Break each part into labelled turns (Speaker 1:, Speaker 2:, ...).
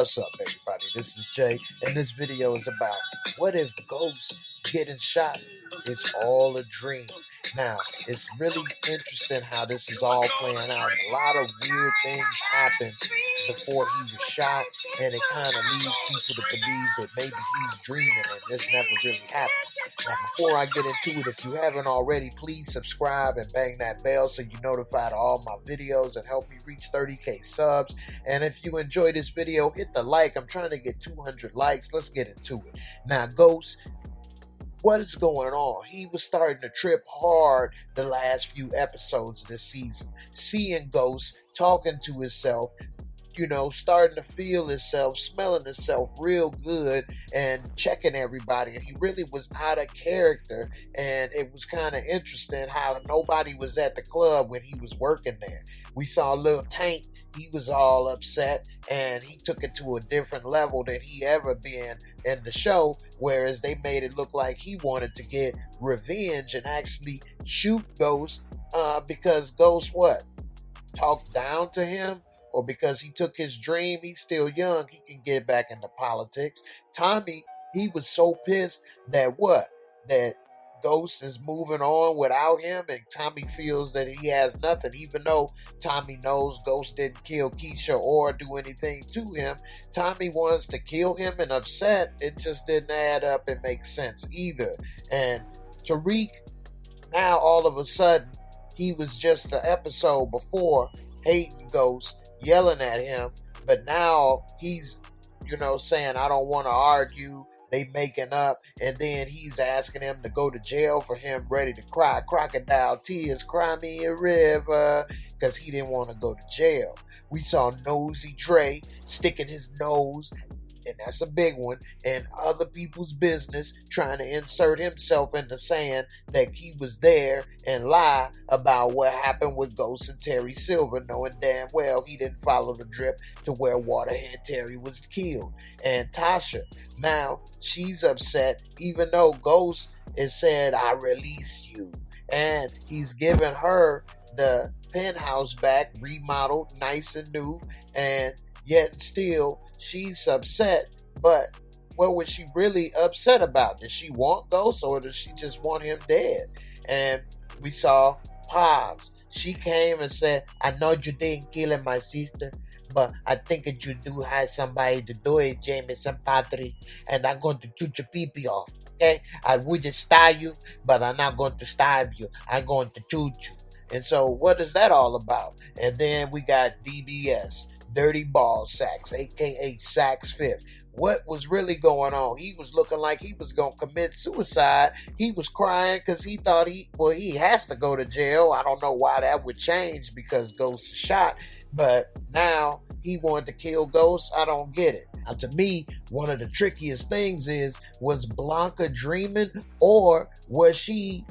Speaker 1: What's up, everybody? This is Jay, and this video is about what if ghosts getting shot is all a dream. Now, it's really interesting how this is all playing out. A lot of weird things happened before he was shot, and it kind of leads people to believe that maybe he's dreaming and this never really happened. Now, before I get into it, if you haven't already, please subscribe and bang that bell so you're notified of all my videos and help me reach 30K subs. And if you enjoy this video, hit the like. I'm trying to get 200 likes. Let's get into it. Now, Ghost, what is going on? He was starting to trip hard the last few episodes of this season. Seeing Ghost talking to himself, starting to feel himself, smelling himself real good and checking everybody. And he really was out of character. And it was kind of interesting how nobody was at the club when he was working there. We saw Lil Tank. He was all upset and he took it to a different level than he ever been in the show, whereas they made it look like he wanted to get revenge and actually shoot Ghost because Ghost talked down to him, or because he took his dream. He's still young, he can get back into politics. Tommy, he was so pissed that Ghost is moving on without him, and Tommy feels that he has nothing, even though Tommy knows Ghost didn't kill Keisha or do anything to him. Tommy wants to kill him and upset. It just didn't add up and make sense either. And Tariq, now all of a sudden, he was just the episode before hating Ghost, yelling at him, but now he's, saying, I don't want to argue. They making up, and then he's asking him to go to jail for him ready to cry crocodile tears, cry me a river, because he didn't want to go to jail. We saw Nosy Dre sticking his nose, and that's a big one, in other people's business, trying to insert himself into saying that he was there and lie about what happened with Ghost and Terry Silver, knowing damn well he didn't follow the drip to where Waterhead Terry was killed. And Tasha, now she's upset, even though Ghost has said, I release you. And he's given her the penthouse back, remodeled, nice and new, and yet still she's upset. But what was she really upset about? Does she want Ghost, or does she just want him dead? And we saw Paz. She came and said, I know you didn't kill my sister, but I think that you do have somebody to do it, Jameson Patrick, and I'm going to shoot your pee-pee off. Okay? I wouldn't stab you, but I'm not going to stab you. I'm going to shoot you. And so what is that all about? And then we got DBS, Dirty Ball Sacks, aka Sacks Fifth. What was really going on? He was looking like he was going to commit suicide. He was crying because he thought he has to go to jail. I don't know why that would change because Ghost is shot, but now he wanted to kill Ghost. I don't get it. Now, to me, one of the trickiest things was Blanca dreaming, or was she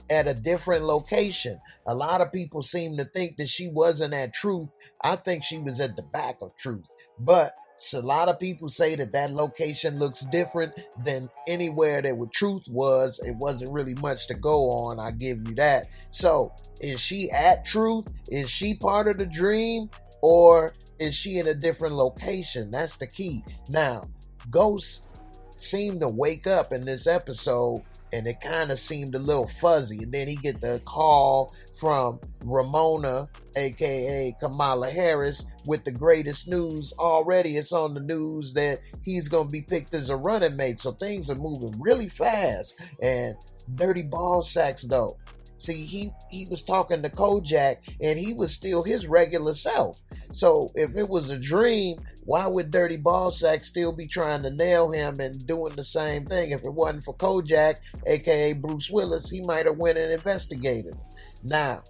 Speaker 1: at a different location? A lot of people seem to think that she wasn't at Truth. I think she was at the back of Truth, but a lot of people say that location looks different than anywhere that where Truth was. It wasn't really much to go on, I give you that. So is she at Truth? Is she part of the dream, or is she in a different location? That's the key. Now, Ghost seemed to wake up in this episode, and it kind of seemed a little fuzzy. And then he get the call from Ramona, aka Kamala Harris, with the greatest news already. It's on the news that he's going to be picked as a running mate. So things are moving really fast. And Dirty Ball Sacks, though, see, he was talking to Kojak, and he was still his regular self. So if it was a dream, why would Dirty Ballsack still be trying to nail him and doing the same thing? If it wasn't for Kojak, aka Bruce Willis, he might have went and investigated. Now,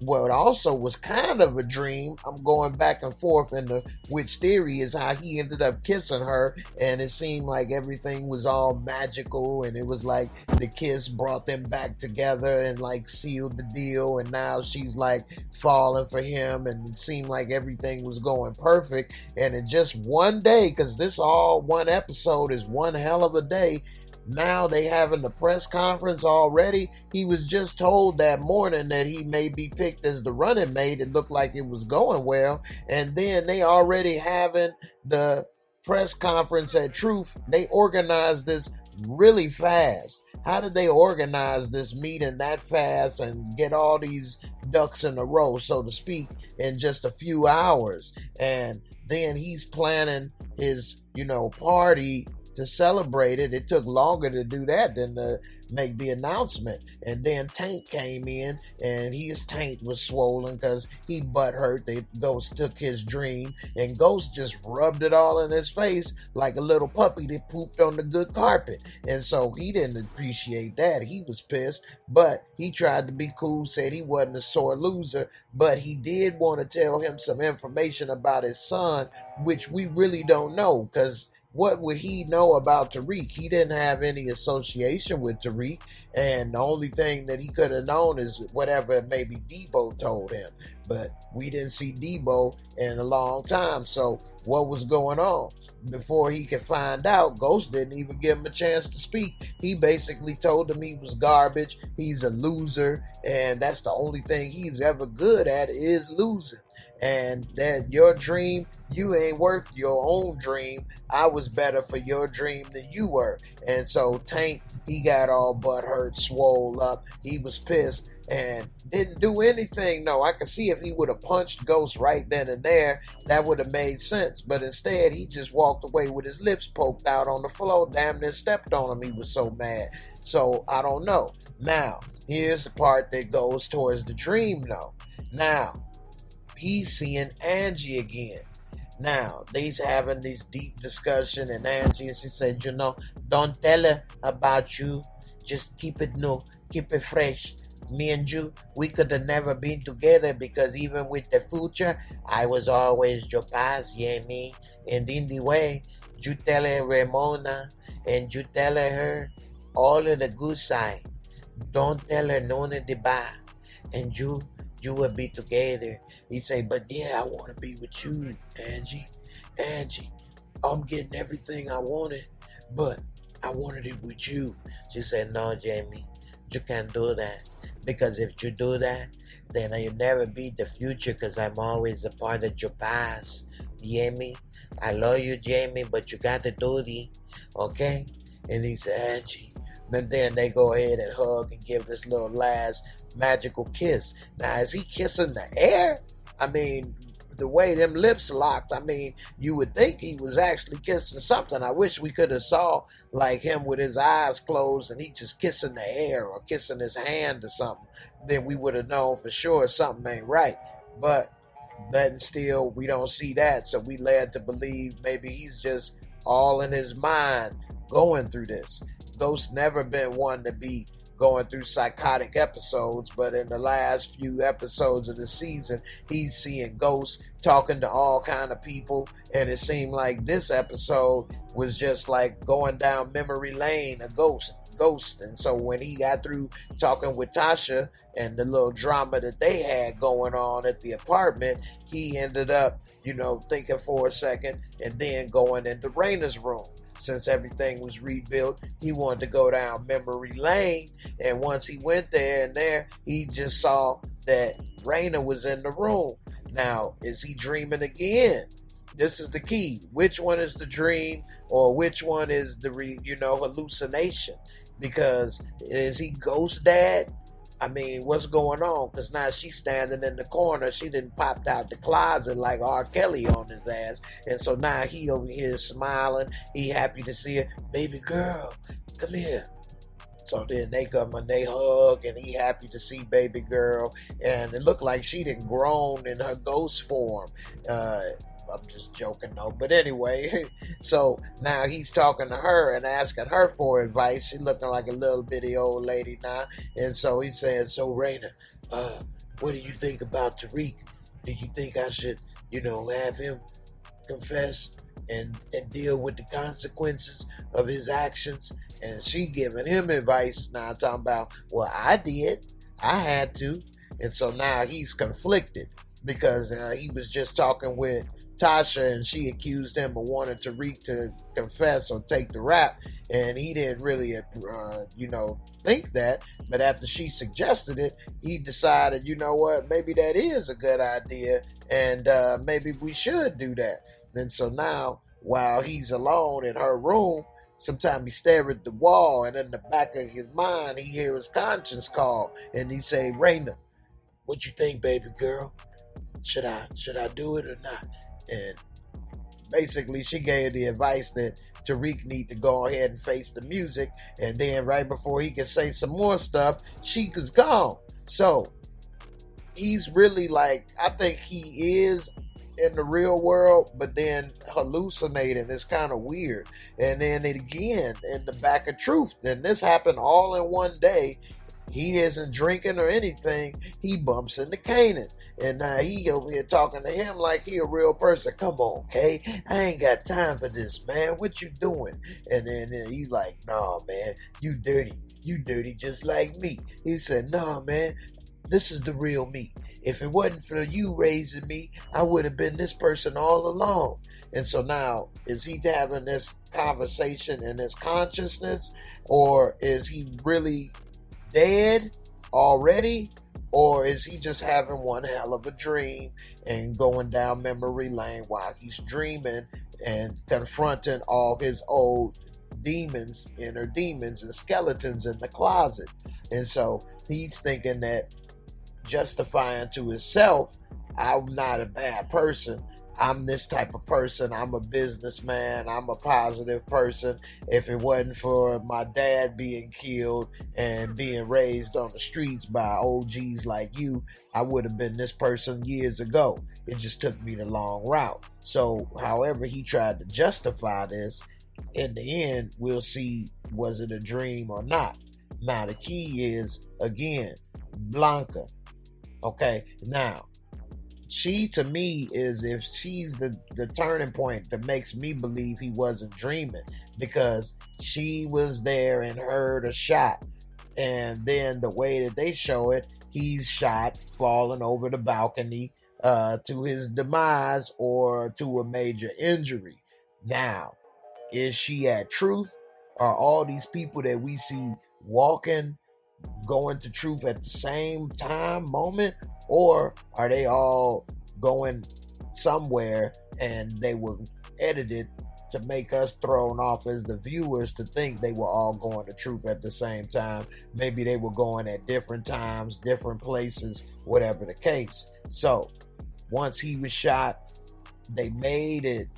Speaker 1: what also was kind of a dream, I'm going back and forth into which theory, is how he ended up kissing her, and it seemed like everything was all magical, and it was like the kiss brought them back together and like sealed the deal, and now she's like falling for him, and it seemed like everything was going perfect. And in just one day, because this all one episode is one hell of a day, now they having the press conference already. He was just told that morning that he may be picked as the running mate. It looked like it was going well. And then they already having the press conference at Truth, they organized this really fast. How did they organize this meeting that fast and get all these ducks in a row, so to speak, in just a few hours? And then he's planning his, party to celebrate it. It took longer to do that than to make the announcement. And then Tank came in, and his taint was swollen because he butt hurt. Ghost took his dream, and Ghost just rubbed it all in his face like a little puppy that pooped on the good carpet. And so he didn't appreciate that. He was pissed, but he tried to be cool, said he wasn't a sore loser, but he did want to tell him some information about his son, which we really don't know, because what would he know about Tariq? He didn't have any association with Tariq, and the only thing that he could have known is whatever maybe Debo told him. But we didn't see Debo in a long time, so what was going on? Before he could find out, Ghost didn't even give him a chance to speak. He basically told him he was garbage, he's a loser, and that's the only thing he's ever good at is losing. And that your dream, you ain't worth your own dream. I was better for your dream than you were. And so Tank, he got all butthurt, swole up. He was pissed and didn't do anything. No, I could see if he would have punched Ghost right then and there, that would have made sense. But instead, he just walked away with his lips poked out on the floor, damn near stepped on him. He was so mad. So I don't know. Now, here's the part that goes towards the dream, though. Now, he's seeing Angie again. Now, they's having this deep discussion, and Angie, she said, don't tell her about you. Just keep it new, keep it fresh. Me and you, we could have never been together because even with the future, I was always your past, yeah, me. And in the way, you tell her Ramona, and you tell her all of the good side. Don't tell her none of the bad. And you will be together. He say, but yeah, I want to be with you, Angie. Angie, I'm getting everything I wanted, but I wanted it with you. She said, no, Jamie, you can't do that. Because if you do that, then you'll never be the future because I'm always a part of your past. You hear me? I love you, Jamie, but you got to do it, okay? And he said, Angie. And then they go ahead and hug and give this little last magical kiss. Now, is he kissing the air? I mean, the way them lips locked, I mean, you would think he was actually kissing something. I wish we could have saw like him with his eyes closed and he just kissing the air or kissing his hand or something. Then we would have known for sure something ain't right. But then still, we don't see that. So we led to believe maybe he's just all in his mind going through this. Ghost never been one to be going through psychotic episodes, but in the last few episodes of the season, he's seeing Ghost talking to all kind of people, and it seemed like this episode was just like going down memory lane, a ghost. And so when he got through talking with Tasha and the little drama that they had going on at the apartment, he ended up, thinking for a second and then going into Raina's room. Since everything was rebuilt, he wanted to go down memory lane, and once he went there, he just saw that Raina was in the room. Now, is he dreaming again? This is the key. Which one is the dream, or which one is the hallucination? Because is he Ghost Dad? I mean, what's going on? Because now she's standing in the corner. She didn't popped out the closet like R. Kelly on his ass. And so now he over here smiling. He happy to see her. Baby girl, come here. So then they come and they hug, and he happy to see baby girl. And it looked like she done grown in her ghost form. I'm just joking though. But anyway, so now he's talking to her and asking her for advice. She looking like a little bitty old lady now. And so he said, so Raina, what do you think about Tariq? Do you think I should, have him confess and deal with the consequences of his actions? And she giving him advice. Now I'm talking about, well, I did. I had to. And so now he's conflicted because he was just talking with Tasha, and she accused him of wanting Tariq to confess or take the rap, and he didn't really, think that. But after she suggested it, he decided, maybe that is a good idea, and maybe we should do that. And so now while he's alone in her room, sometimes he stare at the wall, and in the back of his mind, he hear his conscience call, and he say, Raina, what you think, baby girl? Should I do it or not? And basically, she gave the advice that Tariq need to go ahead and face the music, and then right before he could say some more stuff, she was gone. So he's really like, I think he is in the real world, but then hallucinating is kind of weird. And then again, in the back of truth, and this happened all in one day. He isn't drinking or anything. He bumps into Kanan. And now he over here talking to him like he a real person. Come on, Kay. I ain't got time for this, man. What you doing? And then he's like, nah, man. You dirty. You dirty just like me. He said, nah, man. This is the real me. If it wasn't for you raising me, I would have been this person all along. And so now, is he having this conversation in his consciousness? Or is he really dead already, or is he just having one hell of a dream and going down memory lane while he's dreaming and confronting all his old demons, inner demons and skeletons in the closet? And so he's thinking that, justifying to himself, I'm not a bad person. I'm this type of person. I'm a businessman. I'm a positive person. If it wasn't for my dad being killed and being raised on the streets by OGs like you, I would have been this person years ago. It just took me the long route. So however he tried to justify this, in the end, we'll see, was it a dream or not? Now the key is, again, Blanca. Okay, now, she, to me, is, if she's the turning point that makes me believe he wasn't dreaming, because she was there and heard a shot, and then the way that they show it, he's shot falling over the balcony to his demise or to a major injury. Now, is she at truth? Are all these people that we see walking going to truth at the same moment, or are they all going somewhere and they were edited to make us thrown off as the viewers to think they were all going to truth at the same time? Maybe they were going at different times, different places, whatever the case. So once he was shot, they made it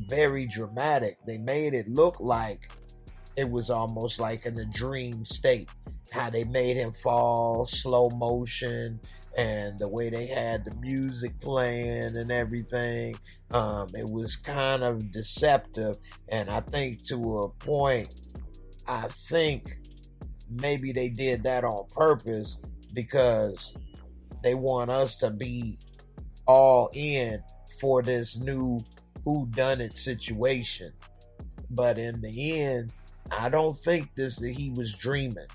Speaker 1: very dramatic. They made it look like it was almost like in a dream state. How they made him fall, slow motion, and the way they had the music playing and everything. It was kind of deceptive. And I think to a point, I think maybe they did that on purpose because they want us to be all in for this new whodunit situation. But in the end, I don't think that he was dreaming.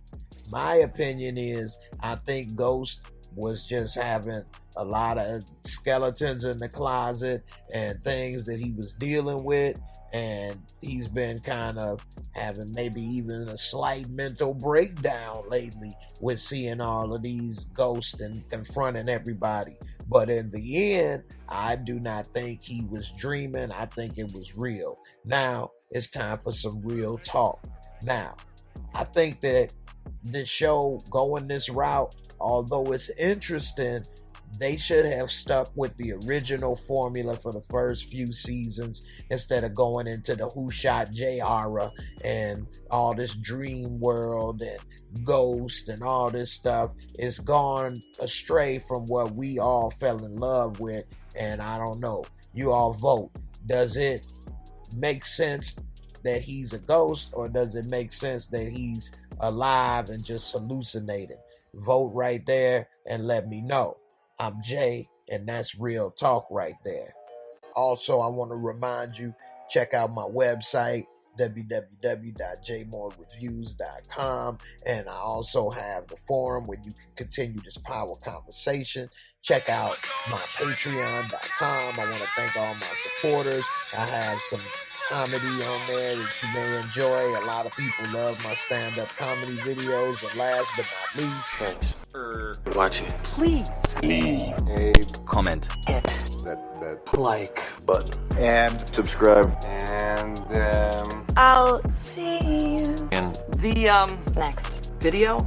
Speaker 1: My opinion is, I think Ghost was just having a lot of skeletons in the closet and things that he was dealing with, and he's been kind of having maybe even a slight mental breakdown lately with seeing all of these ghosts and confronting everybody. But in the end, I do not think he was dreaming. I think it was real. Now, it's time for some real talk. Now, I think that this show going this route, although it's interesting, they should have stuck with the original formula for the first few seasons instead of going into the Who Shot Jayara and all this dream world and ghost and all this stuff. It's gone astray from what we all fell in love with, and I don't know. You all vote. Does it make sense that he's a ghost, or does it make sense that he's alive and just hallucinating? Vote right there and let me know. I'm Jay, and that's real talk right there. Also, I want to remind you, check out my website, www.jaymoorereviews.com, and I also have the forum where you can continue this power conversation. Check out my patreon.com. I want to thank all my supporters. I have some comedy on there that you may enjoy. A lot of people love my stand-up comedy videos. And last but not least,
Speaker 2: thanks for watching.
Speaker 3: Please
Speaker 2: leave
Speaker 3: a
Speaker 2: comment.
Speaker 3: It.
Speaker 2: that
Speaker 3: like button
Speaker 2: and
Speaker 4: subscribe
Speaker 3: and
Speaker 5: I'll see you
Speaker 3: in the next video.